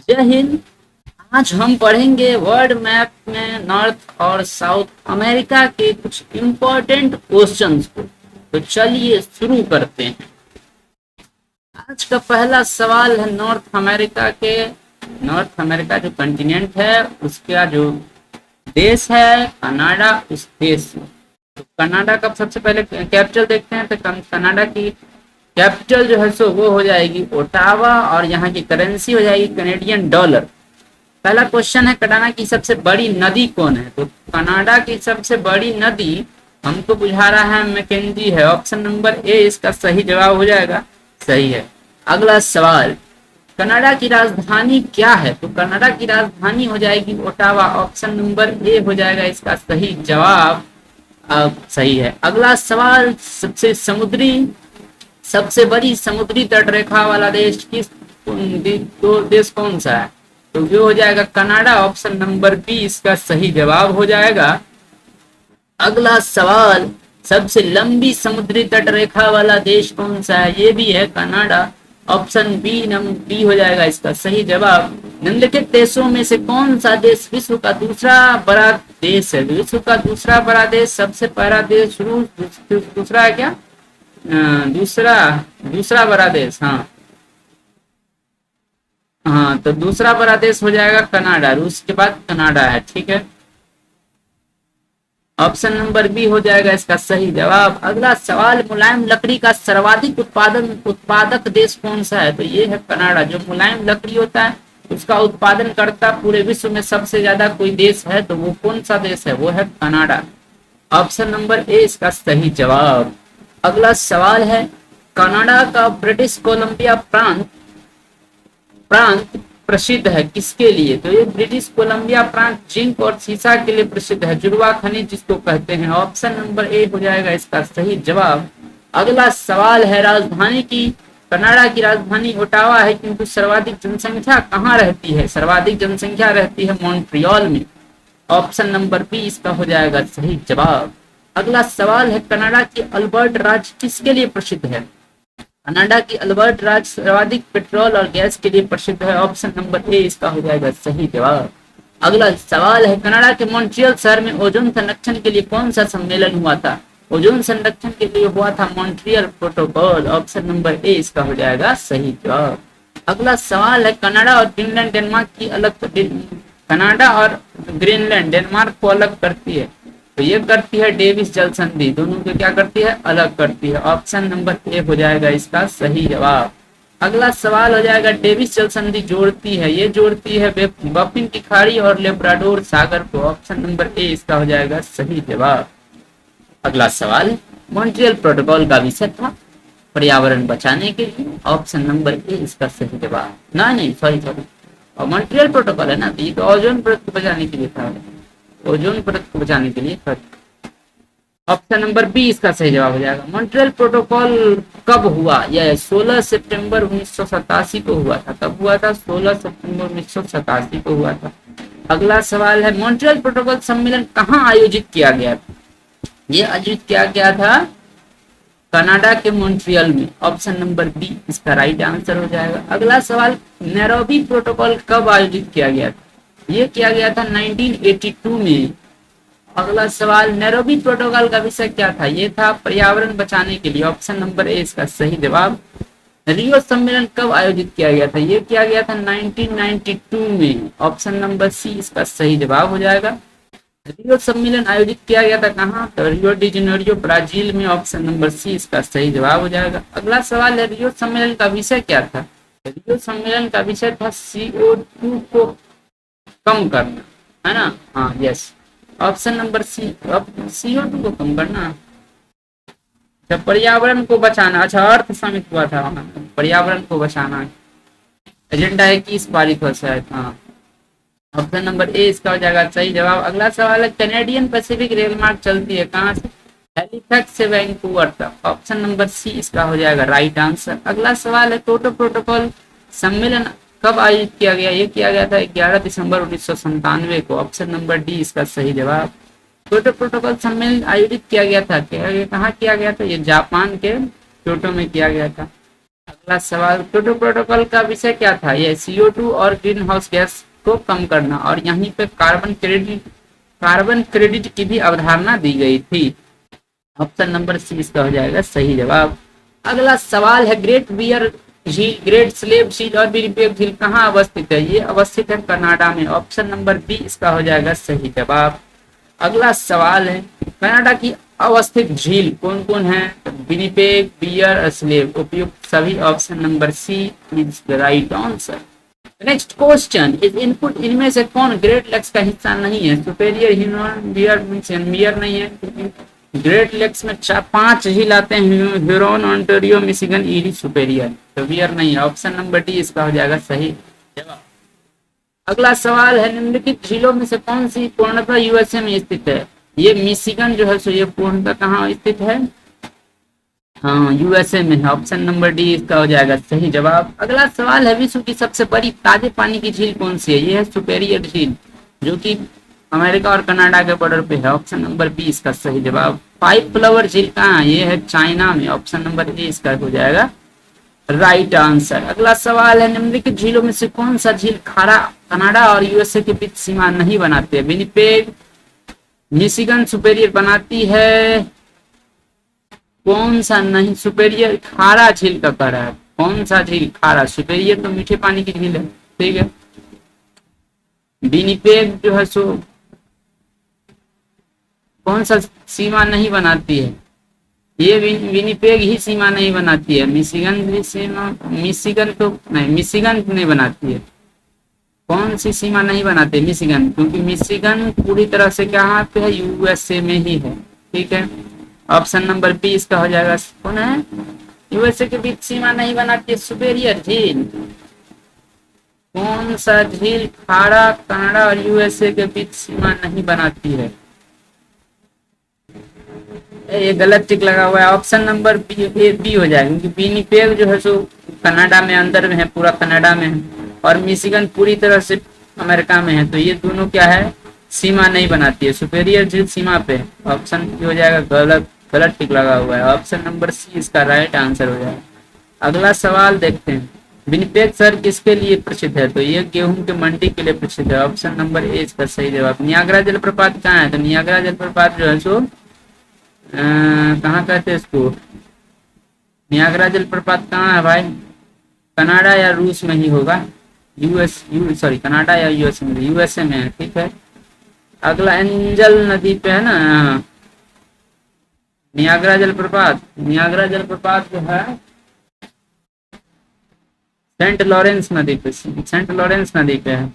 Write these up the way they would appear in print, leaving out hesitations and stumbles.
जय हिंद। आज हम पढ़ेंगे वर्ल्ड मैप में नॉर्थ और साउथ अमेरिका के कुछ इम्पोर्टेंट क्वेश्चंस को। तो चलिए शुरू करते हैं। आज का पहला सवाल है नॉर्थ अमेरिका जो कंटिनेंट है उसका जो देश है कनाडा, उस देश में। तो कनाडा का सबसे पहले कैपिटल देखते हैं। तो कनाडा की कैपिटल जो है सो वो हो जाएगी ओटावा और यहाँ की करेंसी हो जाएगी कैनेडियन डॉलर। पहला क्वेश्चन है कनाडा की सबसे बड़ी नदी कौन है। तो कनाडा की सबसे बड़ी नदी हमको बुझा रहा है मैकेंजी है। ऑप्शन नंबर ए इसका सही जवाब हो जाएगा। सही है। अगला सवाल, कनाडा की राजधानी क्या है। तो कनाडा की राजधानी हो जाएगी ओटावा। ऑप्शन नंबर ए हो जाएगा इसका सही जवाब। सही है। अगला सवाल, सबसे बड़ी समुद्री तट रेखा वाला देश देश कौन सा है। तो ये हो जाएगा कनाडा। ऑप्शन नंबर बी इसका सही जवाब हो जाएगा। अगला सवाल, सबसे लंबी समुद्री तट रेखा वाला देश कौन सा है। ये भी है कनाडा। ऑप्शन बी हो जाएगा इसका सही जवाब। निम्नलिखित देशों में से कौन सा देश विश्व का दूसरा बड़ा देश है। विश्व का दूसरा बड़ा देश, सबसे पहला देश रूस, दूसरा है क्या, दूसरा दूसरा बड़ा देश। हाँ हाँ, तो दूसरा बड़ा देश हो जाएगा कनाडा। रूस के बाद कनाडा है। ठीक है। ऑप्शन नंबर बी हो जाएगा इसका सही जवाब। अगला सवाल, मुलायम लकड़ी का सर्वाधिक उत्पादक देश कौन सा है। तो ये है कनाडा। जो मुलायम लकड़ी होता है उसका उत्पादन करता पूरे विश्व में सबसे ज्यादा कोई देश है तो वो कौन सा देश है, वो है कनाडा। ऑप्शन नंबर ए इसका सही जवाब। अगला सवाल है, कनाडा का ब्रिटिश कोलंबिया प्रांत प्रसिद्ध है किसके लिए। तो ये ब्रिटिश कोलंबिया प्रांत जिंक और सीसा के लिए प्रसिद्ध है। जुड़वा खनिज जिसको कहते हैं। ऑप्शन नंबर ए हो जाएगा इसका सही जवाब। अगला सवाल है, कनाडा की राजधानी ओटावा है किंतु सर्वाधिक जनसंख्या कहाँ रहती है। सर्वाधिक जनसंख्या रहती है मॉन्ट्रियल में। ऑप्शन नंबर बी इसका हो जाएगा सही जवाब। अगला सवाल है, कनाडा की अल्बर्ट राज्य किसके लिए प्रसिद्ध है। कनाडा की अल्बर्ट राज्य सर्वाधिक पेट्रोल और गैस के लिए प्रसिद्ध है। ऑप्शन नंबर ए इसका हो जाएगा सही जवाब। अगला सवाल है, कनाडा के मॉन्ट्रियल शहर में ओजोन संरक्षण के लिए कौन सा सम्मेलन हुआ था। ओजोन संरक्षण के लिए हुआ था Montreal protocol. Option number A इसका हो जाएगा सही जवाब। अगला सवाल है, कनाडा और ग्रीनलैंड डेनमार्क को अलग करती है। तो ये करती है डेविस जल संधि। दोनों को क्या करती है, अलग करती है। ऑप्शन नंबर ए हो जाएगा इसका सही जवाब। अगला सवाल हो जाएगा, डेविस जल संधि जोड़ती है बफिन की खाड़ी और लेब्राडोर सागर को। ऑप्शन नंबर ए इसका हो जाएगा सही जवाब। अगला सवाल, मॉन्ट्रियल प्रोटोकॉल का विषय था पर्यावरण बचाने के लिए। ऑप्शन नंबर ए इसका सही जवाब। नहीं सॉरी और मॉन्ट्रियल प्रोटोकॉल है ना, तो ये तो ओजोन परत को बचाने के लिए था। ओजोन परत को बचाने के लिए। ऑप्शन नंबर बी इसका सही जवाब हो जाएगा। मॉन्ट्रियल प्रोटोकॉल कब हुआ। यह 16 सितंबर 1987 को हुआ था। कब हुआ था, 16 सितंबर 1987 को हुआ था। अगला सवाल है, मॉन्ट्रियल प्रोटोकॉल सम्मेलन कहाँ आयोजित किया गया था। यह आयोजित किया गया था कनाडा के मॉन्ट्रियल में। ऑप्शन नंबर बी इसका राइट आंसर हो जाएगा। अगला सवाल, नैरोबी प्रोटोकॉल कब आयोजित किया गया था। यह किया गया था 1982 में। अगला सवाल, नैरोबी प्रोटोकॉल का विषय क्या था। यह था पर्यावरण बचाने के लिए। ऑप्शन नंबर ए इसका सही जवाब। रियो सम्मेलन कब आयोजित किया गया था। यह किया गया था 1992 में। ऑप्शन नंबर सी इसका सही जवाब हो जाएगा। रियो सम्मेलन आयोजित किया गया था कहाँ, तो रियो डी जेनेरियो ब्राजील में। ऑप्शन नंबर सी इसका सही जवाब हो जाएगा। अगला सवाल है, रियो सम्मेलन का विषय क्या था। रियो सम्मेलन का विषय था CO2 को कम करना, है ना। हाँ यस, ऑप्शन नंबर सी। अब CO2 को कम करना, जब पर्यावरण को बचाना। अच्छा, अर्थ समित हुआ था पर्यावरण को बचाना। एजेंडा 21 पारित हो शायद। हाँ, ऑप्शन नंबर ए इसका हो जाएगा सही जवाब। अगला सवाल है, कैनेडियन पैसिफिक रेल मार्ग चलती है कहाँ से। हैलिफैक्स से वैंकूवर तक। ऑप्शन नंबर सी इसका हो जाएगा राइट आंसर। अगला सवाल है, क्योटो प्रोटोकॉल सम्मेलन कब आयोजित किया गया। ये किया गया था 11 दिसंबर 1997 को। ऑप्शन नंबर डी इसका सही जवाब। क्योटो प्रोटोकॉल सम्मेलन आयोजित किया गया था, कहाँ किया गया था। ये जापान के क्योटो में किया गया था। अगला सवाल, क्योटो प्रोटोकॉल का विषय क्या था? ये CO2 और ग्रीन हाउस गैस को कम करना, और यहीं पे कार्बन क्रेडिट की भी अवधारणा दी गई थी। ऑप्शन नंबर सी इसका हो जाएगा सही जवाब। अगला सवाल है, ग्रेट बियर झील, ग्रेट स्लेव झील और विनिपेग झील कहाँ अवस्थित है? ये अवस्थित है कनाडा में। ऑप्शन नंबर बी इसका हो जाएगा सही जवाब। अगला सवाल है, कनाडा की अवस्थित झील कौन कौन है? Winnipeg, Bear, Slave. उपयुक्त सभी। Option number C is the right answer. Next question is input, इनमें से कौन ग्रेट लेक्स का हिस्सा नहीं है? सुपेरियर, ह्यूरॉन, बियर नहीं है। ग्रेट लेक्स में 5 झील आते हैं, Huron, Ontario, Michigan, Erie, superior. तो बियर नहीं है। ऑप्शन नंबर डी इसका हो जाएगा सही जवाब। अगला सवाल है, निम्नलिखित झीलों में से कौन सी पूर्णतः यूएसए में स्थित है? ये मिशिगन जो है सो ये पूर्णतः कहाँ स्थित है? हाँ, यूएसए में है। ऑप्शन नंबर डी इसका हो जाएगा सही जवाब। अगला सवाल है, विश्व की सबसे बड़ी ताजे पानी की झील कौन सी है? ये है सुपेरियर झील, जो कि अमेरिका और कनाडा के बॉर्डर पे है। ऑप्शन नंबर बी इसका सही जवाब। 5 फ्लावर झील कहाँ है? ये है चाइना में। ऑप्शन नंबर ए इसका हो जाएगा राइट आंसर। अगला सवाल है, निम्नलिखित झीलों में से कौन सा झील खारा कनाडा और यूएसए के बीच सीमा नहीं बनाती है? विनिपेग, मिशिगन, सुपेरियर बनाती है। कौन सा नहीं? सुपेरियर खारा झील का कह रहा है। कौन सा झील खारा? सुपेरियर तो मीठे पानी की झील है, ठीक है। विनिपेग जो है सो कौन सा सीमा नहीं बनाती है? ये विनिपेग ही सीमा नहीं बनाती है। मिशिगन भी सीमा, मिशिगन तो नहीं, मिशिगन नहीं बनाती है। कौन सी सीमा नहीं बनाती है? मिशिगन, क्योंकि मिशिगन पूरी तरह से कहाँ पे है? यूएसए में ही है, ठीक है। ऑप्शन नंबर बी इसका हो जाएगा। कौन है यूएसए के बीच सीमा नहीं बनाती है? सुपेरियर झील। कौन सा झील खाड़ा कनाडा और यूएसए के बीच सीमा नहीं बनाती है? ये गलत टिक लगा हुआ है। ऑप्शन नंबर बी हो जाएगा, क्योंकि विनिपेग जो है सो कनाडा में, अंदर में है, पूरा कनाडा में है, और मिशिगन पूरी तरह से अमेरिका में है। तो ये दोनों क्या है? सीमा नहीं बनाती है। सुपेरियर झील सीमा पे। ऑप्शन बी हो जाएगा गलत, गलत टिक लगा हुआ है। ऑप्शन नंबर सी इसका राइट आंसर हो जाएगा। अगला सवाल देखते हैं, विनिपेग शहर किसके लिए प्रसिद्ध है? तो ये गेहूं के मंडी के लिए प्रसिद्ध है। ऑप्शन नंबर ए इसका सही जवाब। नियाग्रा जलप्रपात कहाँ है? तो नियाग्रा जलप्रपात जो है सो कहाँ कहते हैं इसको? नियाग्रा जलप्रपात कहाँ है भाई? कनाडा या रूस में ही होगा। सॉरी, कनाडा या यूएसए में, यूएसए में है, ठीक है। अगला एंजल नदी पे है ना नियाग्रा जलप्रपात। नियाग्रा जलप्रपात जो है सेंट लॉरेंस नदी पे, सेंट लॉरेंस नदी पे है,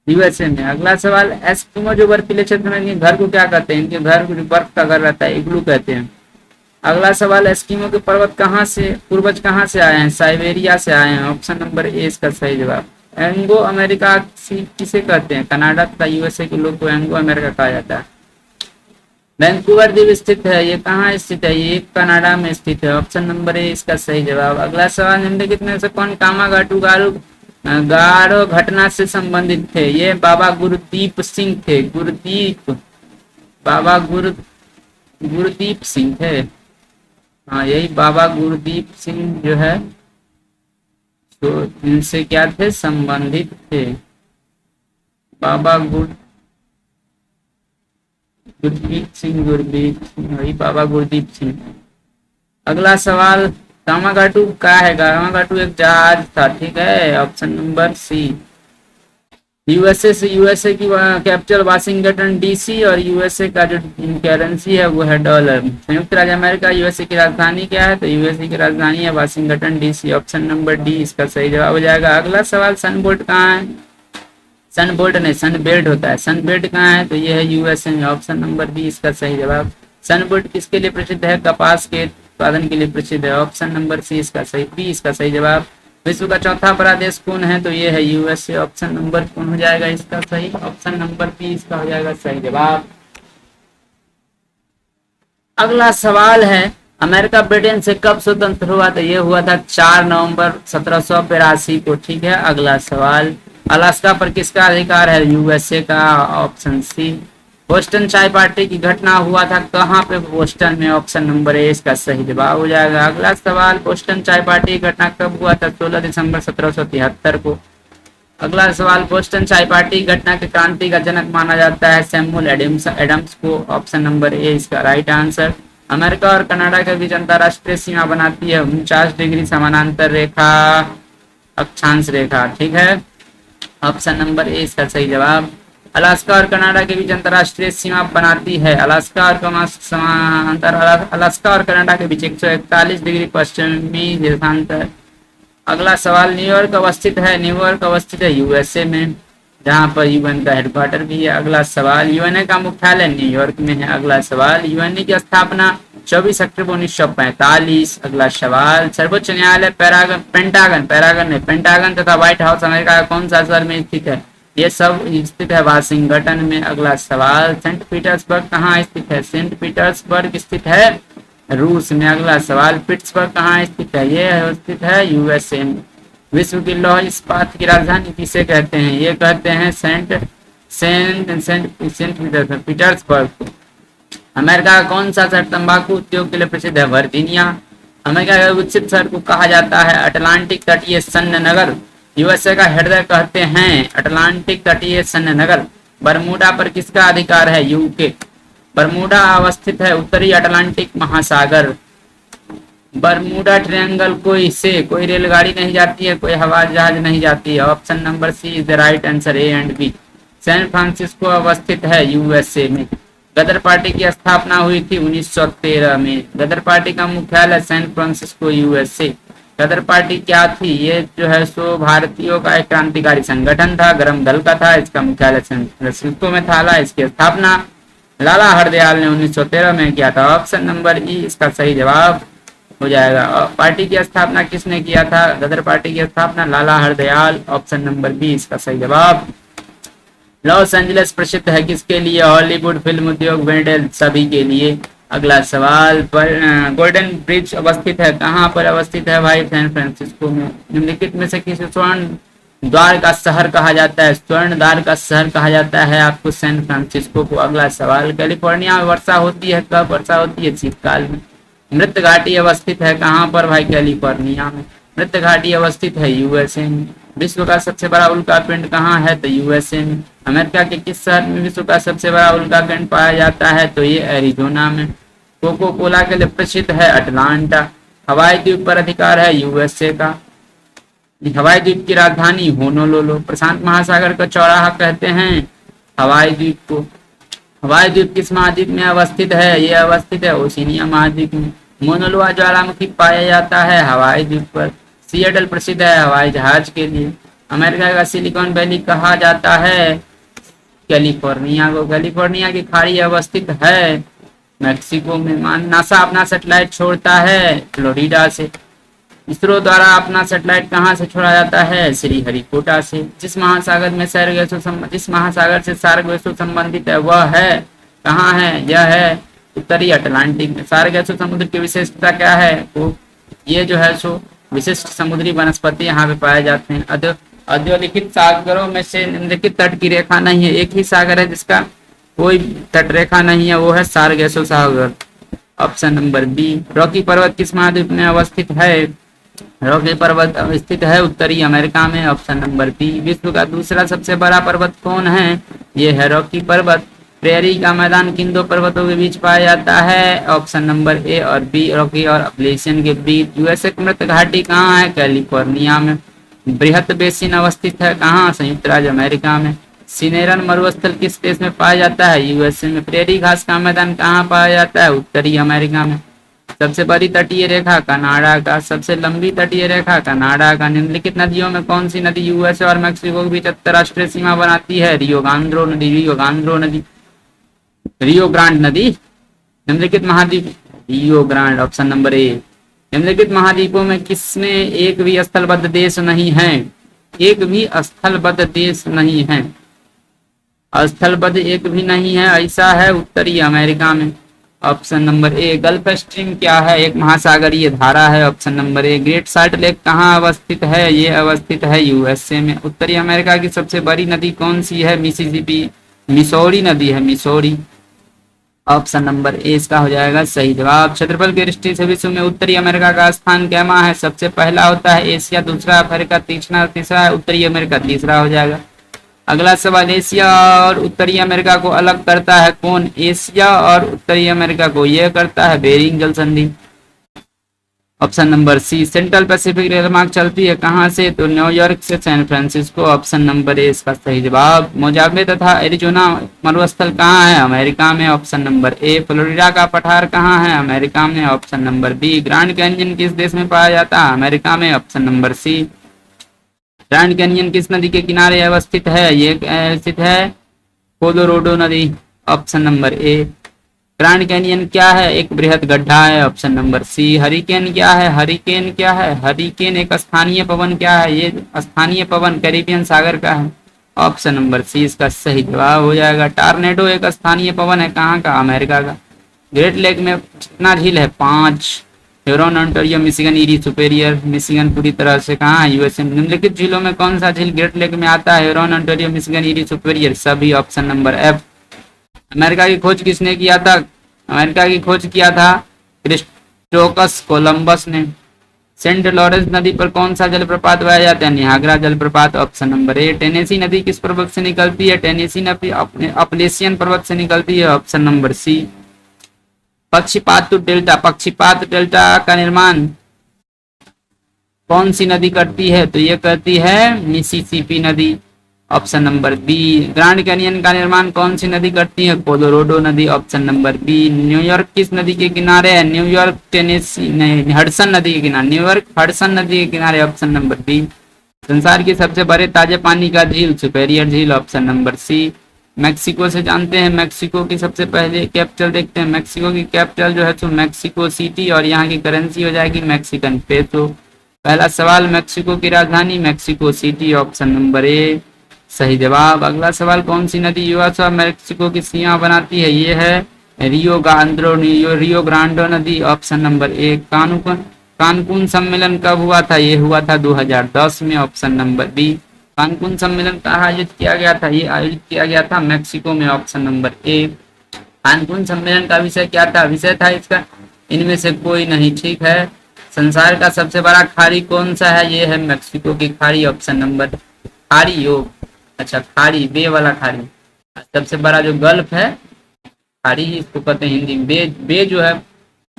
यूएसए में। अगला सवाल, एस्किमो जो बर्फीले क्षेत्र में इनके घर को क्या कहते हैं? इनके घर को जो बर्फ का घर रहता है इग्लू कहते हैं। अगला सवाल, एस्किमो के पर्वत कहाँ से, पूर्वज कहाँ से आए हैं? साइबेरिया से आए हैं। ऑप्शन नंबर ए इसका सही जवाब। एंगो अमेरिका किसे कहते हैं? कनाडा तथा यूएसए के लोग को एंगो अमेरिका कहा जाता है। वैंकूवर द्वीप स्थित है, ये कहाँ स्थित है? ये कनाडा में स्थित है। ऑप्शन नंबर ए इसका सही जवाब। अगला सवाल, निम्नलिखित में से कौन कामागाटू गारो घटना से संबंधित थे? ये बाबा गुरदीप सिंह थे। बाबा गुरदीप सिंह थे। हाँ, यही बाबा गुरदीप सिंह जो है तो इनसे क्या थे? संबंधित थे। बाबा गुरदीप सिंह, वही बाबा गुरदीप सिंह। अगला सवाल, कामागाटू क्या है? कामागाटू एक जहाज था, ठीक है। Option number C. यूएसए से, यूएसए की कैपिटल वाशिंगटन डीसी, और यूएसए का जो करेंसी है वो है डॉलर। संयुक्त राज्य अमेरिका, यूएसए की राजधानी क्या है? तो यूएसए की राजधानी है Washington DC. Option number D इसका सही जवाब हो जाएगा। अगला सवाल, सन बोल्ट कहाँ है? सन बोल्ट नहीं, सन बेल्ट होता है। सन बेल्ट कहाँ है? तो ये है यूएसए में। ऑप्शन नंबर बी इसका सही जवाब। सन बोल्ट किसके लिए प्रसिद्ध है? कपास के उत्पादन के लिए प्रसिद्ध है। ऑप्शन नंबर सी इसका सही, बी इसका सही जवाब। विश्व का चौथा बड़ा देश कौन है? तो ये है यूएसए। ऑप्शन नंबर कौन हो जाएगा इसका सही? ऑप्शन नंबर बी इसका हो जाएगा सही जवाब। अगला सवाल है, अमेरिका ब्रिटेन से कब स्वतंत्र हुआ? तो ये हुआ था 4 नवंबर 1782 को, ठीक है। अगला सवाल, अलास्का पर किसका अधिकार है? यूएसए का। Option C. बोस्टन चाय पार्टी की घटना हुआ था कहाँ पे? बोस्टन में। ऑप्शन नंबर ए इसका सही जवाब हो जाएगा। अगला सवाल, बोस्टन चाय पार्टी की घटना कब हुआ था? 16 दिसंबर 1773 को। अगला सवाल, बोस्टन चाय पार्टी घटना के क्रांति का जनक माना जाता है सैमुअल एडम्स को। ऑप्शन नंबर ए इसका राइट आंसर। अमेरिका और कनाडा के बीच अंतरराष्ट्रीय सीमा बनाती है 49 डिग्री समानांतर रेखा, अक्षांश रेखा। ठीक है, ऑप्शन नंबर ए इसका सही जवाब। अलास्का और कनाडा के बीच अंतरराष्ट्रीय सीमा बनाती है, अलास्का और कनाडा के बीच 141 डिग्री पश्चिमी देशांतर। अगला सवाल, न्यूयॉर्क अवस्थित है, न्यूयॉर्क अवस्थित है यूएसए में, जहां पर यूएन का हेडक्वार्टर भी है। अगला सवाल, यूएनए का मुख्यालय न्यूयॉर्क में है। अगला सवाल, यूएनए की स्थापना 24 अक्टूबर 1945। अगला सवाल, सर्वोच्च न्यायालय पेंटागन तथा व्हाइट हाउस अमेरिका का कौन सा शहर में स्थित है? ये सब स्थित है वाशिंगटन में। अगला सवाल, सेंट पीटर्सबर्ग कहाँ स्थित है? सेंट पीटर्सबर्ग स्थित है रूस में। अगला सवाल, पिट्सबर्ग कहाँ स्थित है? ये स्थित है यूएसए में। विश्व की लौह इस्पात की राजधानी किसे कहते हैं? ये कहते हैं सेंट पीटर्सबर्ग। अमेरिका का कौन सा शहर तंबाकू उद्योग के लिए प्रसिद्ध है? वर्जीनिया। अमेरिका के विकसित शहर को कहा जाता है अटलांटिक तटीय सैन्य नगर। यूएसए का हृदय कहते हैं अटलांटिक तटीय सैन्य नगर। बरमूडा पर किसका अधिकार है? यूके। बरमूडा अवस्थित है उत्तरी अटलांटिक महासागर। बरमूडा ट्रायंगल कोई रेलगाड़ी नहीं जाती है, कोई हवाई जहाज नहीं जाती है। Option number C is the right answer, A and B. San Francisco अवस्थित है यूएसए में। गदर पार्टी की स्थापना हुई थी 1913 में। गदर पार्टी का मुख्यालय सैन फ्रांसिस्को यूएसए। गदर पार्टी क्या थी? ये जो है सो भारतीयों का एक क्रांतिकारी संगठन था, गरम दल का था। इसका मुख्यालय सैन फ्रांसिस्को में था। इसकी स्थापना लाला हरदयाल ने 1913 में किया था। ऑप्शन नंबर ई इसका सही जवाब हो जाएगा। पार्टी की स्थापना किसने किया था? गदर पार्टी की स्थापना लाला हरदयाल। ऑप्शन नंबर बी इसका सही जवाब। लॉस एंजलिस प्रसिद्ध है किसके लिए? हॉलीवुड, फिल्म उद्योग, वेंडल, सभी के लिए। अगला सवाल, गोल्डन ब्रिज अवस्थित है कहाँ पर अवस्थित है भाई? सैन फ्रांसिस्को में। निम्नलिखित में से किसे स्वर्ण द्वार का शहर कहा जाता है? स्वर्ण द्वार का शहर कहा जाता है आपको सैन फ्रांसिस्को को। अगला सवाल, कैलिफोर्निया में वर्षा होती है कब वर्षा होती है? शीतकाल में। मृत घाटी अवस्थित है कहाँ पर भाई? कैलिफोर्निया में। मृत घाटी अवस्थित है यूएसए में। विश्व का सबसे बड़ा उल्का पिंड कहाँ है? तो यूएसए में। अमेरिका के किस शहर में विश्व का सबसे बड़ा उल्का पिंड पाया जाता है? तो ये एरिजोना में। कोको कोला के लिए प्रसिद्ध है अटलांटा। हवाई द्वीप पर अधिकार है यूएसए का। हवाई द्वीप की राजधानी होनोलुलु। प्रशांत महासागर का चौराहा कहते हैं हवाई द्वीप को। हवाई द्वीप किस महाद्वीप में अवस्थित है? ये अवस्थित है ओशिनिया महाद्वीप में। मोनोलोआ ज्वालामुखी पाया जाता है हवाई द्वीप पर। सिएटल प्रसिद्ध है हवाई जहाज के लिए। अमेरिका का सिलिकॉन वैली कहा जाता है कैलिफोर्निया को। कैलिफोर्निया की खाड़ी अवस्थित है मैक्सिको में। नासा अपना सैटेलाइट छोड़ता है फ्लोरिडा से। इसरो द्वारा अपना सैटेलाइट कहाँ से छोड़ा जाता है? श्रीहरिकोटा से। जिस महासागर से सार्क गैसों संबंधित है वह है कहाँ है? यह है उत्तरी अटलांटिक में। सार्क गैसों समुद्र की विशेषता क्या है? वो ये जो है सो विशिष्ट समुद्री वनस्पति यहाँ पे पाए जाते हैं। अधोलिखित सागरों में से निम्नलिखित तट की रेखा नहीं है। एक ही सागर है जिसका कोई तट रेखा नहीं है, वो है सार्गेसो सागर। Option number B. रॉकी पर्वत किस महाद्वीप में अवस्थित है? रॉकी पर्वत स्थित है उत्तरी अमेरिका में। Option number B. विश्व का दूसरा सबसे बड़ा पर्वत कौन है? ये है रॉकी पर्वत। प्रेरी का मैदान किन दो पर्वतों के बीच पाया जाता है? ऑप्शन नंबर ए और बी, रॉकी और अपलेशियन के बीच। यूएसए की मृत घाटी कहाँ है? कैलिफोर्निया में। बृहत बेसिन अवस्थित है कहाँ? संयुक्त राज्य अमेरिका में। सिनेरन मरुस्थल किस देश में पाया जाता है? यूएसए में। प्रेरी घास का मैदान कहाँ पाया जाता है? उत्तरी अमेरिका में। सबसे बड़ी तटीय रेखा कनाडा का। सबसे लंबी तटीय रेखा कनाडा का। निम्नलिखित नदियों में कौन सी नदी यूएसए और मैक्सिको के बीच अंतरराष्ट्रीय सीमा बनाती है? रियो ग्रांड नदी। निम्नलिखित महाद्वीप रियो ग्रांड। ऑप्शन नंबर ए। निम्नलिखित महाद्वीपों में किसमें एक भी स्थलबद्ध देश नहीं है? एक भी स्थलबद्ध देश नहीं है। स्थलबद्ध एक भी नहीं है, ऐसा है उत्तरी अमेरिका में। ऑप्शन नंबर ए। गल्फ स्ट्रीम क्या है? एक महासागरीय धारा है। ऑप्शन नंबर ए। ग्रेट साल्ट लेक कहाँ अवस्थित है? ये अवस्थित है यूएसए में। उत्तरी अमेरिका की सबसे बड़ी नदी कौन सी है? मिसिसिपी मिसौरी नदी है, मिसौरी। ऑप्शन नंबर ए इसका हो जाएगा सही जवाब। क्षेत्रफल की दृष्टि से विश्व में उत्तरी अमेरिका का स्थान कैमा है? सबसे पहला होता है एशिया, दूसरा अफ्रीका, तीसरा है उत्तरी अमेरिका, तीसरा हो जाएगा। अगला सवाल, एशिया और उत्तरी अमेरिका को अलग करता है कौन? एशिया और उत्तरी अमेरिका को यह करता है बेरिंग जल संधि। Option number C. Central Pacific rail मार्ग चलती है कहां से? तो न्यूयॉर्क से San Francisco. Option number A इसका सही जवाब। मोजाम्बिक तथा एरिजोना मरुस्थल कहाँ है? अमेरिका में। ऑप्शन नंबर ए। फ्लोरिडा का पठार कहाँ है? अमेरिका में। Option number B. Grand Canyon किस देश में पाया जाता है? अमेरिका में। Option number C. Grand Canyon किस नदी के किनारे अवस्थित है? ये स्थित है कोलोराडो नदी। ऑप्शन नंबर ए। ग्रैंड कैनियन क्या है? एक बृहद गड्ढा है। ऑप्शन नंबर सी। हरिकेन क्या है? हरिकेन क्या है? हरिकेन एक स्थानीय पवन क्या है? ये स्थानीय पवन कैरिबियन सागर का है। ऑप्शन नंबर सी इसका सही जवाब हो जाएगा। टॉर्नेडो एक स्थानीय पवन है कहाँ का? अमेरिका का। ग्रेट लेक में कितना झील है? 5। Huron, Ontario, Michigan, Erie, superior. Michigan पूरी तरह से कहाँ है? यूएसए। निम्नलिखित झीलों में कौन सा झील ग्रेट लेक में आता है? Huron, Ontario, Michigan, Erie, Superior सभी। Option number F. अमेरिका की खोज किसने किया था? अमेरिका की खोज किया था क्रिस्टोफर कोलंबस ने। सेंट लॉरेंस नदी पर कौन सा जलप्रपात पाया जाता है? नियाग्रा जलप्रपात। ऑप्शन नंबर ए। टेनेसी नदी किस पर्वत से निकलती है? टेनेसी नदी अपलेशियन पर्वत से निकलती है। Option number C. पक्षीपात डेल्टा, पक्षीपात डेल्टा का निर्माण कौन सी नदी करती है? तो ये करती है मिसिसिपी नदी। Option number B. Grand Canyon का निर्माण कौन सी नदी करती है? कोलोराडो नदी। Option number B. न्यूयॉर्क किस नदी के किनारे है? न्यूयॉर्क टेनेसी नहीं, हडसन नदी के किनारे। न्यूयॉर्क हडसन नदी के किनारे। Option number B. संसार की सबसे बड़े ताजे पानी का झील? सुपेरियर झील। ऑप्शन नंबर सी। मैक्सिको से जानते हैं, मैक्सिको की सबसे पहले कैपिटल देखते हैं। मैक्सिको की कैपिटल जो है तो मैक्सिको सिटी, और यहाँ की करेंसी हो जाएगी मैक्सिकन पेसो। पहला सवाल, मैक्सिको की राजधानी? Mexico city. ऑप्शन नंबर ए सही जवाब। अगला सवाल, कौन सी नदी यूएस और मैक्सिको की सीमा बनाती है? ये है रियो ग्रांडो नदी। ऑप्शन नंबर ए। कानकून सम्मेलन कब हुआ था? ये हुआ था 2010 में। Option number B. कानकून सम्मेलन कहाँ आयोजित किया गया था? ये आयोजित किया गया था मैक्सिको में। ऑप्शन नंबर ए। कानकून सम्मेलन का विषय क्या था? विषय था इसका इनमें से कोई नहीं। ठीक है। संसार का सबसे बड़ा खाड़ी कौन सा है? ये है मैक्सिको की खाड़ी। ऑप्शन नंबर खाड़ी योग, अच्छा खाड़ी, बे वाला खाड़ी। सबसे बड़ा जो गल्फ है, खाड़ी ही इसको कहते हैं हिंदी में। बे जो है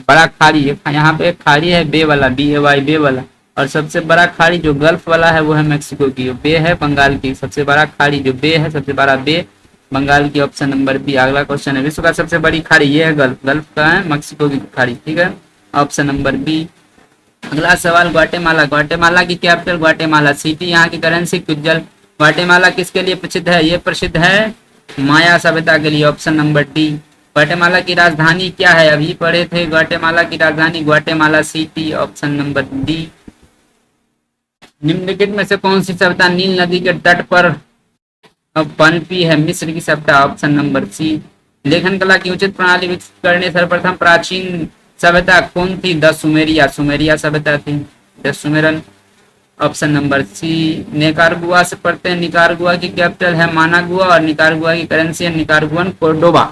बड़ा खाड़ी है, यहाँ पे खाड़ी है बे वाला, BAY बे वाला। और सबसे बड़ा खाड़ी जो गल्फ वाला है वो है मैक्सिको की। बे है बंगाल की। सबसे बड़ा खाड़ी जो बे है, सबसे बड़ा बे बंगाल की। Option number B. अगला क्वेश्चन है, विश्व का सबसे बड़ी खाड़ी? ये है गल्फ। गल्फ का है मैक्सिको की खाड़ी। ठीक है। Option number B. अगला सवाल, ग्वाटेमाला। ग्वाटेमाला की कैपिटल ग्वाटेमाला सिटी, यहाँ की करेंसी क्विट्जल। ग्वाटेमाला किसके लिए प्रसिद्ध है? ये प्रसिद्ध है माया सभ्यता के लिए। Option number D. ग्वाटेमाला की राजधानी क्या है? अभी पढ़े थे, ग्वाटेमाला की राजधानी Guatemala city. Option number D. निम्नलिखित में से कौन सी सभ्यता नील नदी के तट पर पनपी है? मिस्र की सभ्यता। Option number C. लेखन कला की उचित प्रणाली विकसित करने सर्वप्रथम प्राचीन सभ्यता कौन थी? The Sumeria. सुमेरिया सभ्यता थी, the Sumerian. Option number C. Nicaragua से पढ़ते हैं। निकारागुआ की कैपिटल है मानागुआ और निकारागुआ की करेंसी है निकारागुअन कोर्डोबा।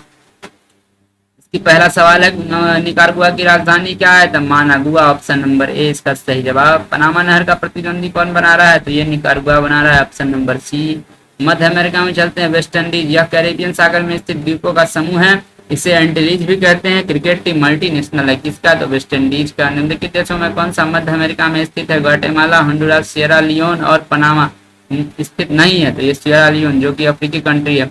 इसकी पहला सवाल है, निकारागुआ की राजधानी क्या है? तो मानागुआ। ऑप्शन नंबर ए इसका सही जवाब। पनामा नहर का प्रतिद्वंदी कौन बना रहा है? तो ये निकारागुआ बना रहा है। Option number C. मध्य अमेरिका में चलते हैं, वेस्ट इंडीज। यह कैरेबियन सागर में स्थित द्वीपों का समूह है। इसे एंटीलीज भी कहते हैं। क्रिकेट टीम मल्टीनेशनल है, किसका? तो वेस्ट इंडीज का। निम्नलिखित देशों में कौन सा मध्य अमेरिका में स्थित है? ग्वाटेमाला, होंडुरास, सियरा लियोन और पनामा स्थित नहीं है, तो ये सियरा लियोन जो कि अफ्रीकी कंट्री है।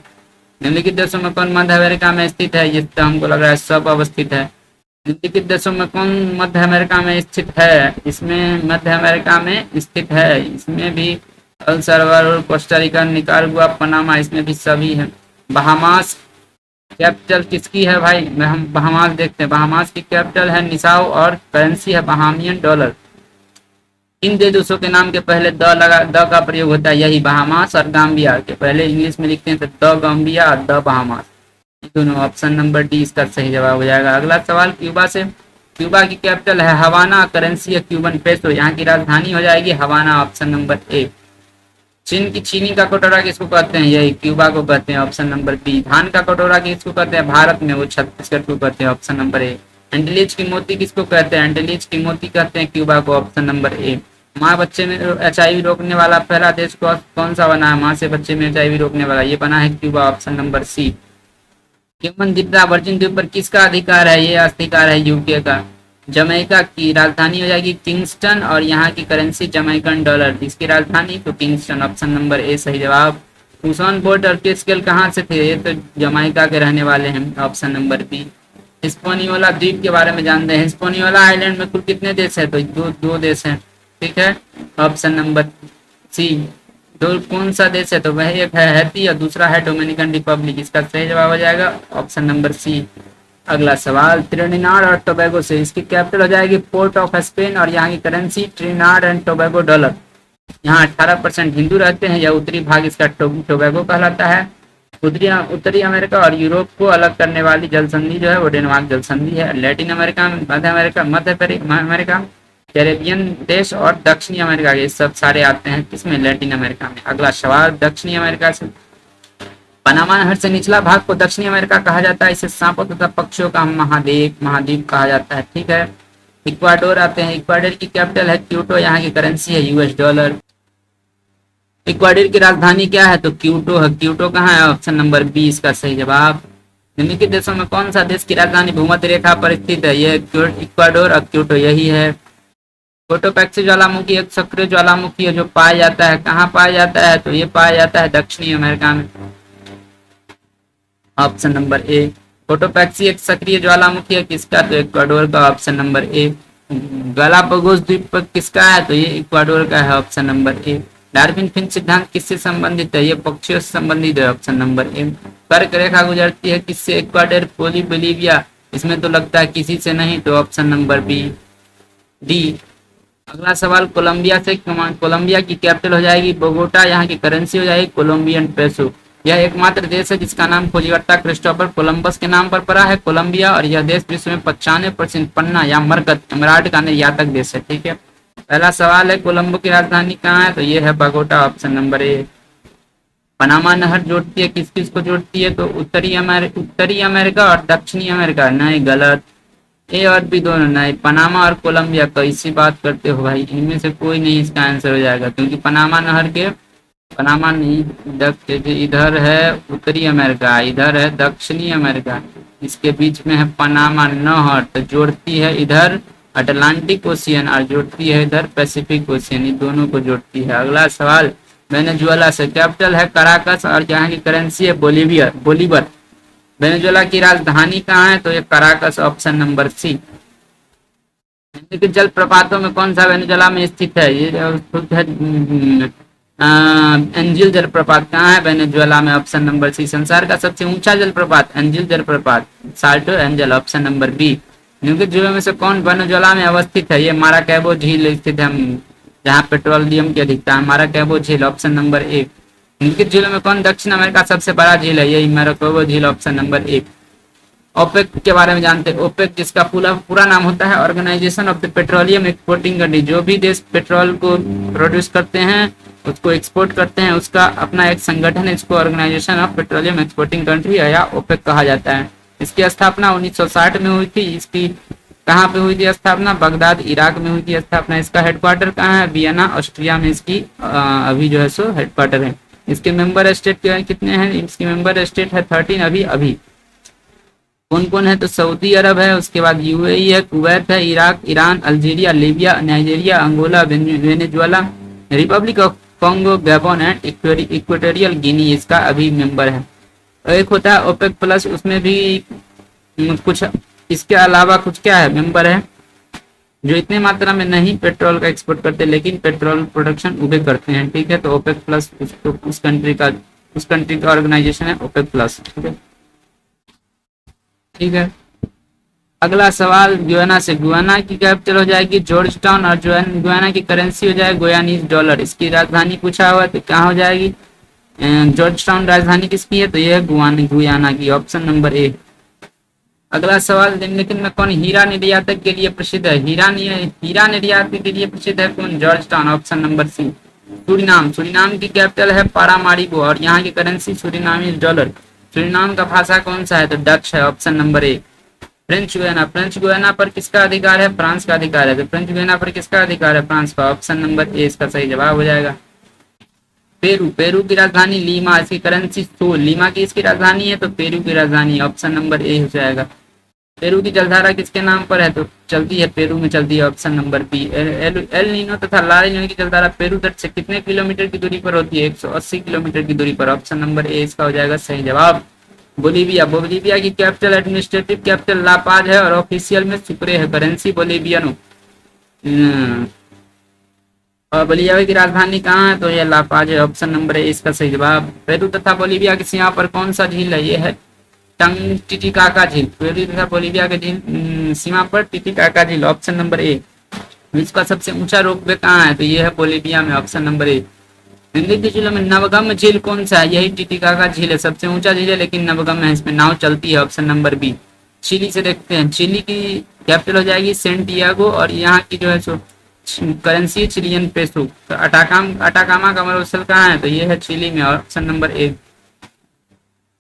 निम्नलिखित देशों में कौन मध्य अमेरिका में स्थित है? ये तो हमको लग रहा है सब अवस्थित है। निम्नलिखित देशों में कौन मध्य अमेरिका में स्थित है? इसमें मध्य अमेरिका में स्थित है, इसमें भी El Salvador, Costa Rica, Nicaragua, Panama, इसमें भी सभी है। बहामास कैपिटल किसकी है भाई? हम बहामास देखते हैं। बहामास की कैपिटल है निसाउ और करेंसी है बहामियन डॉलर। इन देशों के नाम के पहले द का प्रयोग होता है, यही बहामास और गाम्बिया के पहले इंग्लिश में लिखते हैं तो द गाम्बिया और द बहामास, दोनों। ऑप्शन नंबर डी इसका सही जवाब हो जाएगा। अगला सवाल, क्यूबा से। क्यूबा की कैपिटल है हवाना, करेंसी है क्यूबन पेसो, यहाँ की राजधानी हो जाएगी हवाना। ऑप्शन नंबर ए। चीन की चीनी का कटोरा किसको कहते हैं? यही क्यूबा को कहते हैं, ऑप्शन नंबर बी। धान का कटोरा किसको कहते हैं? भारत में वो छत्तीसगढ़ को कहते हैं, ऑप्शन नंबर ए। एंटीलीच की मोती किसको कहते हैं? एंटीलीच की मोती कहते हैं क्यूबा को, ऑप्शन नंबर ए। माँ बच्चे में HIV रोकने वाला पहला देश कौन सा बना है? माँ से बच्चे में HIV रोकने वाला, ये बना है क्यूबा, ऑप्शन नंबर सी। केमन द्वीप वर्जिन द्वीप पर किसका अधिकार है? ये अधिकार है यूके का। जमैका की राजधानी हो जाएगी किंगस्टन और यहाँ की करेंसी जमैकन डॉलर। इसकी राजधानी तो किंगस्टन, ऑप्शन नंबर ए सही जवाब। हुसैन बोल्ट और क्रिस गेल कहाँ से थे? ये तो जमैका के रहने वाले हैं, ऑप्शन नंबर बी। हिस्पैनियोला द्वीप के बारे में जानते हैं। हिस्पैनियोला आइलैंड में कुल कितने देश है? तो दो देश हैं, ठीक है, ऑप्शन नंबर सी। दो कौन सा देश है? तो वह एक है हैती और दूसरा है डोमिनिकन रिपब्लिक। इसका सही जवाब हो जाएगा ऑप्शन नंबर सी। अगला सवाल, त्रिनिदाद और टोबैगो से, इसकी कैपिटल हो जाएगी पोर्ट ऑफ स्पेन और यहाँ की currency Trinidad and Tobago dollar. यहाँ 18% हिंदू रहते हैं। यह उत्तरी भाग इसका टोबैगो कहलाता है। उत्तरी अमेरिका और यूरोप को अलग करने वाली जलसंधि जो है वो डेनमार्क जलसंधि है। लैटिन अमेरिका, मध्य अमेरिका, कैरेबियन देश और दक्षिणी अमेरिका के सब सारे आते हैं किसमें? लैटिन अमेरिका में। अगला सवाल, दक्षिणी अमेरिका से, पनामा नहर से निचला भाग को दक्षिणी अमेरिका कहा जाता है। इसे सांपों तथा पक्षियों का महाद्वीप कहा जाता है, ठीक है। इक्वाडोर आते हैं। इक्वाडोर की कैपिटल है क्यूटो, यहाँ की करेंसी है US डॉलर। इक्वाडोर की राजधानी क्या है? तो क्यूटो है। क्यूटो कहाँ है? ऑप्शन नंबर बी इसका सही जवाब। निम्नलिखित देशों में कौन सा देश की राजधानी भूमध्य रेखा पर स्थित है? ये इक्वाडोर और क्यूटो यही है। कोटोपैक्सी ज्वालामुखी एक सक्रिय ज्वालामुखी है जो पाया जाता है, कहाँ पाया जाता है? तो ये पाया जाता है दक्षिणी अमेरिका में, ऑप्शन नंबर ए। कोटोपैक्सी एक सक्रिय ज्वालामुखी है किसका? तो इक्वाडोर का, ऑप्शन नंबर ए। गालापागोस द्वीप पर किसका है? तो ये इक्वाडोर का है, ऑप्शन नंबर ए। डार्विन फिंच सिद्धांत किससे संबंधित है? ये पक्षियों से संबंधित है, ऑप्शन नंबर ए। कर्क रेखा गुजरती है किससे? इक्वाडोर, बोलीविया, इसमें तो लगता है किसी से नहीं, तो ऑप्शन नंबर बी डी। अगला सवाल, कोलंबिया से, कोलंबिया की कैपिटल हो जाएगी बोगोटा, यहाँ की करेंसी हो जाएगी कोलंबियन पेसो। यह एकमात्र देश है जिसका नाम खोजकर्ता क्रिस्टोफर कोलंबस के नाम पर पड़ा है, कोलंबिया। और यह देश विश्व में 95% पन्ना या मरकत एमराल्ड का निर्यातक देश है, ठीक है। पहला सवाल है, कोलंबो की राजधानी कहाँ है? तो यह है बोगोटा, ऑप्शन नंबर ए। पनामा नहर जोड़ती है किस किस को जोड़ती है? तो उत्तरी अमेरिका और दक्षिणी अमेरिका। नहीं, गलत। ए और बी दोनों नहीं। पनामा और कोलंबिया, कैसी बात करते हो भाई, इनमें से कोई नहीं इसका आंसर हो जाएगा, क्योंकि पनामा नहीं, इधर है उत्तरी अमेरिका, इधर है दक्षिणी अमेरिका, इसके बीच में है पनामा नहर, तो जोड़ती है इधर अटलांटिक ओशियन और जोड़ती है इधर पैसिफिक ओशियन, इन दोनों को जोड़ती है। अगला सवाल, वेनेजुएला से, कैपिटल है कराकस और यहाँ की करेंसी है बोलीवर। वेनेजुएला की राजधानी कहाँ है? तो ये कराकस, ऑप्शन नंबर सी। जलप्रपातों में कौन सा वेनेजुएला में स्थित है? ये एंजिल जलप्रपात कहाँ है? वेनेजुएला में, ऑप्शन नंबर सी। संसार का सबसे ऊंचा जलप्रपात एंजिल जलप्रपात, Salto Angel, option number B. निम्नलिखित झीलों में से कौन वेनेजुएला में अवस्थित है? ये माराकैबो झील स्थित है, जहाँ पेट्रोलियम की अधिकता है, माराकैबो झील, ऑप्शन नंबर ए। निम्नलिखित झीलों में कौन दक्षिण अमेरिका सबसे बड़ा झील है? यही माराकैबो झील, ऑप्शन नंबर ए। ओपेक के बारे में जानते हैं। ओपेक जिसका पूरा नाम होता है organisation of the petroleum exporting country. जो भी देश पेट्रोल को प्रोड्यूस करते हैं, उसको एक्सपोर्ट करते हैं, उसका अपना एक संगठन है, इसको organisation of petroleum exporting country या ओपेक कहा जाता है। इसकी स्थापना 1960 में हुई थी। इसकी कहाँ पे हुई थी स्थापना? बगदाद, इराक में हुई थी स्थापना। इसका हेडक्वार्टर कहाँ है? वियना, ऑस्ट्रिया में इसकी अभी जो है सो हेडक्वार्टर है। इसके मेंबर स्टेट कितने हैं? इसके मेंबर स्टेट है 13 अभी। कौन कौन है? तो सऊदी अरब है, उसके बाद UAE है, कुवैत है, Iraq, Iran, Algeria, Libya, Nigeria, Angola, Venezuela, Republic of Congo, Gabon and Equatorial Guinea इसका अभी मेंबर है। एक होता है ओपेक प्लस, उसमें भी कुछ इसके अलावा कुछ क्या है मेंबर है, जो इतने मात्रा में नहीं पेट्रोल का एक्सपोर्ट करते लेकिन पेट्रोल प्रोडक्शन उबे करते हैं, ठीक है। तो ओपेक प्लस उस कंट्री का ऑर्गेनाइजेशन है ओपेक प्लस, ठीक है। अगला सवाल, गुयाना से। गुयाना की कैपिटल हो जाएगी जॉर्ज टाउन और गुयाना की करेंसी हो जाएगी गुयानीज डॉलर। इसकी राजधानी पूछा हुआ तो कहाँ हो जाएगी? जॉर्ज टाउन राजधानी किसकी है? तो यह है गुयाना की, ऑप्शन नंबर ए। अगला सवाल, निम्नलिखित में कौन हीरा निर्यातक के लिए प्रसिद्ध है? हीरा निर्यात के लिए प्रसिद्ध है कौन? Georgetown, option number C. Suriname, Suriname की कैपिटल है पारामारिबो और यहाँ की करेंसी सूरीनामी डॉलर। सूरीनाम का भाषा कौन सा है? तो डच है, ऑप्शन नंबर ए। फ्रेंच गुयाना, फ्रेंच गुयाना पर किसका अधिकार है? फ्रांस का अधिकार है। तो फ्रेंच गुयाना पर किसका अधिकार है? फ्रांस का, ऑप्शन नंबर ए इसका सही जवाब हो जाएगा। पेरू, पेरू की राजधानी लीमा, इसकी करेंसी सोल। लीमा की इसकी राजधानी है तो पेरू की राजधानी, ऑप्शन नंबर ए हो जाएगा। पेरू की जलधारा किसके नाम पर है? तो चलती है पेरू में चलती है, option number B. El Nino तथा ला नीनो की जलधारा पेरू तट से कितने किलोमीटर की दूरी पर होती है? 180 किलोमीटर की दूरी पर, ऑप्शन नंबर ए इसका हो जाएगा सही जवाब। बोलीविया, बोलीविया की कैपिटल एडमिनिस्ट्रेटिव कैपिटल ला पाज है और ऑफिशियल में सुक्रे है, करेंसी बोलीवियनो। और बोलीविया की राजधानी कहाँ है? तो ये ला पाज है, ऑप्शन नंबर ए इसका सही जवाब। पेरू तथा बोलीविया की सीमा पर कौन सा झील है? ये है टिटिकाका झील। पेरू तथा बोलीविया के झील सीमा पर टिटिकाका झील, ऑप्शन नंबर ए। विश्व का सबसे ऊंचा रोपवे कहाँ है? तो ये है बोलीविया में, ऑप्शन नंबर ए। हिंदी की झीलों में नवगम झील कौन सा है? यही टिटिकाका झील है, सबसे ऊंचा झील है लेकिन नवगम है, इसमें नाव चलती है, ऑप्शन नंबर बी। चिली से देखते हैं, चिली की कैपिटल हो जाएगी सेंटियागो और यहाँ की जो है सो करेंसी चिलियन पेसो। तो अटाकामा का मरुस्थल कहाँ है? तो ये है चिली में, ऑप्शन नंबर ए।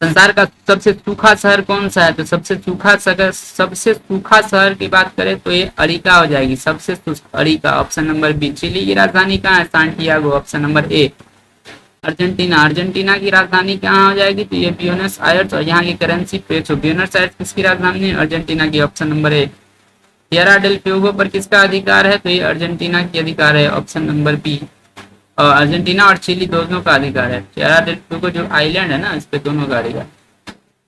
संसार का सबसे सूखा शहर कौन सा है? तो सबसे सूखा शहर की बात करें तो ये अरिका हो जाएगी, सबसे Arica, option number B. Chile की राजधानी कहाँ है? Santiago, option number A. Argentina, Argentina की राजधानी कहाँ हो जाएगी? तो ये ब्यूनस आयर्स और यहाँ की करेंसी पेसो। ब्यूनस आयर्स किसकी राजधानी है? अर्जेंटीना की, option number A. Tierra del Fuego पर किसका अधिकार है? तो ये अर्जेंटीना की अधिकार है, ऑप्शन नंबर बी। और अर्जेंटीना और चिली दोनों का अधिकार है। टिएरा डेल फ्यूगो जो आइलैंड है ना, इस पे दोनों का अधिकार,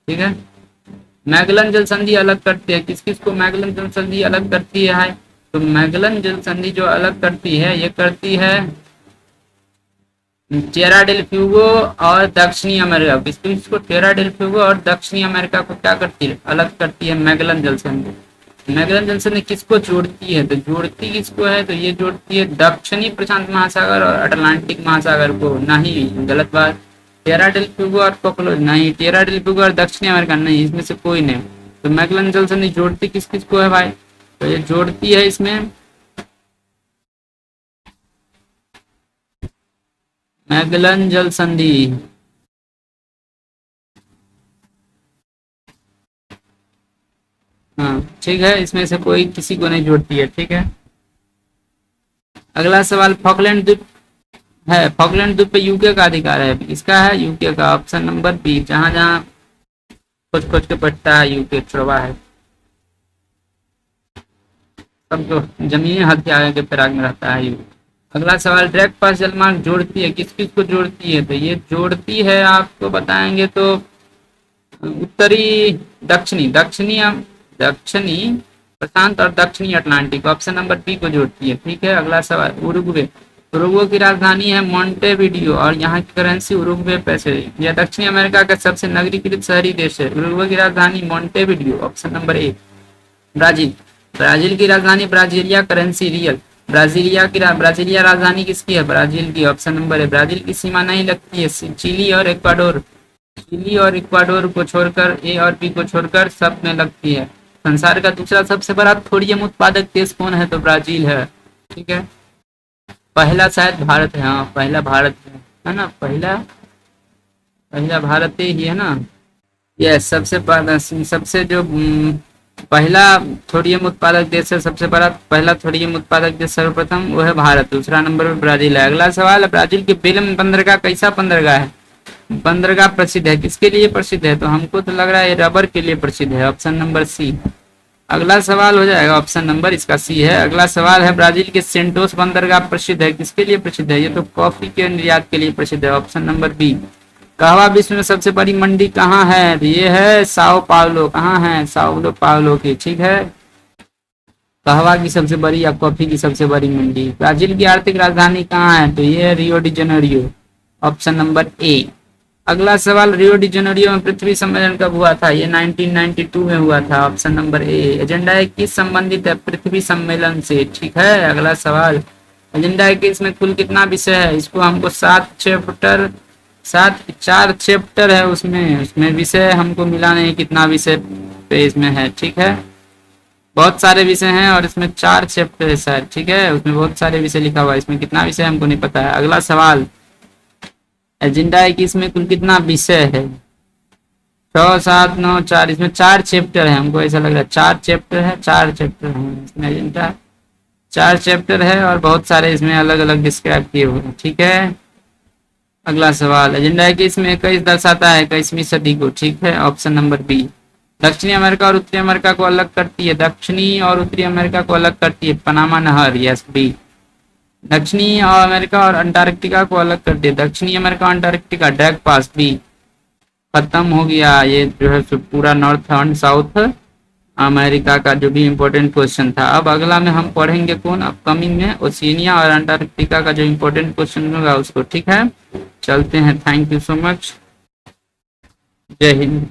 ठीक है। मैगलन जल संधि अलग करती है, किस किस को मैगलन जल संधि अलग करती है? तो मैगलन जल संधि जो अलग करती है, ये करती है टिएरा डेल फ्यूगो और दक्षिणी अमेरिका। किसको? टिएरा डेल फ्यूगो और दक्षिणी अमेरिका को क्या करती है? अलग करती है मैगलन जल संधि। मैगलन जल संधि किसको जोड़ती है? तो जोड़ती किसको है? तो ये जोड़ती है दक्षिणी प्रशांत महासागर और अटलांटिक महासागर को। नहीं, गलत बात। टिएरा डेल फ्यूगो और पोकलो नहीं, टिएरा डेल फ्यूगो और दक्षिणी अमेरिका नहीं, इसमें से कोई नहीं। तो मैगलन जल संधि जोड़ती किस किस को है भाई? तो ये जोड़ती है इसमें मैगलन जल संधि, हाँ ठीक है, इसमें से कोई किसी को नहीं जोड़ती है, ठीक है। अगला सवाल, फॉकलैंड द्वीप है, फॉकलैंड द्वीप पे यूके का अधिकार है, इसका है यूके का, ऑप्शन नंबर बी। जहां जहां खोज खोज के पढ़ता है यूके छुड़वा है, सब जो जमीन हथियार के फिराक में रहता है यूके। अगला सवाल, ड्रैग पास जलमार्ग जोड़ती है, किस किस को जोड़ती है? तो ये जोड़ती है, आपको बताएंगे तो उत्तरी दक्षिणी दक्षिणी दक्षिणी प्रशांत और दक्षिणी अटलांटिक, ऑप्शन नंबर बी को जोड़ती है, ठीक है। अगला सवाल, उरुग्वे, उरुग्वे की राजधानी है मोंटेविडियो और यहाँ की करेंसी उरुग्वे पैसे। यह दक्षिणी अमेरिका का सबसे नगरीकृत शहरी देश है। उरुग्वे की राजधानी मोंटेविडियो, ऑप्शन नंबर ए। ब्राजील, ब्राजील की राजधानी ब्राजीलिया, करेंसी रियल। ब्राजीलिया राजधानी किसकी है? ब्राजील की, ऑप्शन नंबर है। ब्राजील की सीमा नहीं लगती है चिली और इक्वाडोर, चिली और इक्वाडोर को छोड़कर, ए और बी को छोड़कर सब में लगती है। संसार का दूसरा सबसे बड़ा थोरियम उत्पादक देश कौन है? तो ब्राजील है, ठीक है। पहला शायद भारत है, हाँ पहला भारत है ना, पहला भारत ही है ना। यस, सबसे जो पहला थोरियम उत्पादक देश है, सबसे बड़ा पहला थोरियम उत्पादक देश सर्वप्रथम वो है भारत, दूसरा नंबर पर ब्राजील है। अगला सवाल, ब्राजील के बेलम बंदरगाह कैसा बंदरगाह है? बंदरगाह प्रसिद्ध है, किसके लिए प्रसिद्ध है? तो हमको तो लग रहा है रबर के लिए प्रसिद्ध है, ऑप्शन नंबर सी। अगला सवाल हो जाएगा ऑप्शन नंबर इसका सी है। अगला सवाल है, ब्राजील के सेंटोस बंदरगाह प्रसिद्ध है, किसके लिए प्रसिद्ध है? ये तो कॉफी के निर्यात के लिए प्रसिद्ध है, ऑप्शन नंबर बी। कहवा विश्व में सबसे बड़ी मंडी कहाँ है? तो ये है साओ पावलो, कहाँ है? साओ पावलो की, ठीक है। कहवा की सबसे बड़ी या कॉफी की सबसे बड़ी मंडी। ब्राजील की आर्थिक राजधानी कहाँ है? तो ये है Rio de Janeiro, option number ए। अगला सवाल, रियो डी जेनेरियो में पृथ्वी सम्मेलन कब हुआ था? ये 1992 में हुआ था, ऑप्शन नंबर ए। एजेंडा 21 संबंधित है पृथ्वी सम्मेलन से, ठीक है। अगला सवाल, एजेंडा 21 में कुल कितना विषय है? इसको हमको 4 चैप्टर है, उसमें विषय हमको मिला नहीं कितना विषय पे इसमें है, ठीक है। बहुत सारे विषय हैं और इसमें 4 चैप्टर है सर, ठीक है, उसमें बहुत सारे विषय लिखा हुआ है, इसमें कितना विषय हमको नहीं पता है। अगला सवाल, एजेंडा है कि इसमें कुल कितना विषय है, 6 7 9 4, इसमें 4 चैप्टर है, हमको ऐसा लग रहा है 4 चैप्टर है, 4 चैप्टर है इसमें एजेंडा, 4 चैप्टर है और बहुत सारे इसमें अलग अलग डिस्क्राइब किए हुए हैं, ठीक है। अगला सवाल, एजेंडा है कि इसमें 21 दर्शाता है 21वीं सदी को, ठीक है, ऑप्शन नंबर बी। दक्षिणी अमेरिका और उत्तरी अमेरिका को अलग करती है, दक्षिणी और उत्तरी अमेरिका को अलग करती है पनामा नहर, यस बी। दक्षिणी अमेरिका और अंटार्कटिका को अलग करती है, दक्षिणी अमेरिका और अंटार्कटिका, ड्रैग पास बी। खत्म हो गया ये जो है पूरा नॉर्थ एंड साउथ अमेरिका का जो भी इम्पोर्टेंट क्वेश्चन था। अब अगला में हम पढ़ेंगे कौन अपकमिंग में, ओशिनिया और अंटार्कटिका का जो इम्पोर्टेंट क्वेश्चन होगा उसको, ठीक है। चलते हैं, थैंक यू सो मच, जय हिंद।